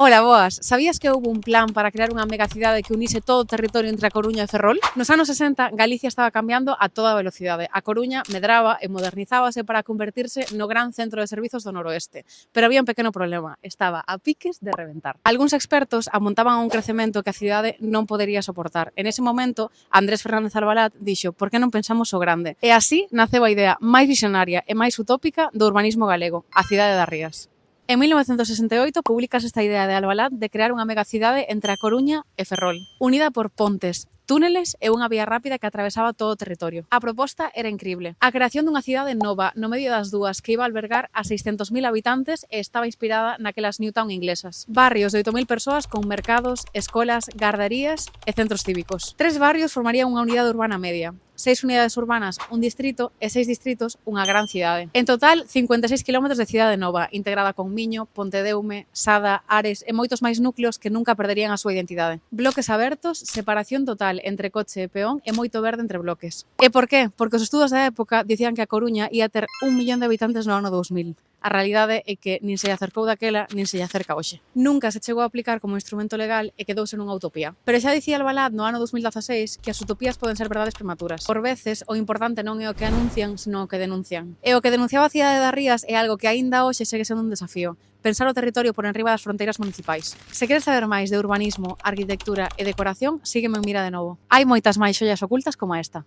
Ola, boas. Sabías que houbo un plan para crear unha megacidade que unise todo o territorio entre a Coruña e Ferrol? Nos anos 60, Galicia estaba cambiando a toda velocidade. A Coruña medraba e modernizábase para convertirse no gran centro de servizos do noroeste. Pero había un pequeno problema. Estaba a piques de reventar. Algúns expertos amontaban a un crecemento que a cidade non podería soportar. En ese momento, Andrés Fernández Albalat dixo: "Por que non pensamos o grande?" E así naceu a idea máis visionaria e máis utópica do urbanismo galego, a cidade das Rías. En 1968 publicase esta idea de Albalat de crear unha megacidade entre a Coruña e Ferrol, unida por pontes, túneles e unha vía rápida que atravesaba todo o territorio. A proposta era incrible. A creación dunha cidade nova no medio das dúas que iba a albergar a 600.000 habitantes e estaba inspirada naquelas Newtown inglesas. Barrios de 8.000 persoas con mercados, escolas, gardarías e centros cívicos. 3 barrios formarían unha unidade urbana media. 6 unidades urbanas, un distrito e 6 distritos, unha gran cidade. En total, 56 km de cidade nova, integrada con Miño, Pontedeume, Sada, Ares e moitos máis núcleos que nunca perderían a súa identidade. Bloques abertos, separación total entre coche e peón e moito verde entre bloques. E por qué? Porque os estudos da época dicían que a Coruña ia ter 1 millón de habitantes no ano 2000. A realidade é que nin se lle acercou daquela, nin se lle acerca hoxe. Nunca se chegou a aplicar como instrumento legal e quedouse nunha utopía. Pero xa dicía Albalat no ano 2016 que as utopías poden ser verdades prematuras. Por veces, o importante non é o que anuncian, senón o que denuncian. E o que denunciaba a cidade das Rías é algo que aínda hoxe segue sendo un desafío: pensar o territorio por enriba das fronteiras municipais. Se queres saber máis de urbanismo, arquitectura e decoración, sígueme en Mira de Novo. Hai moitas máis xollas ocultas como esta.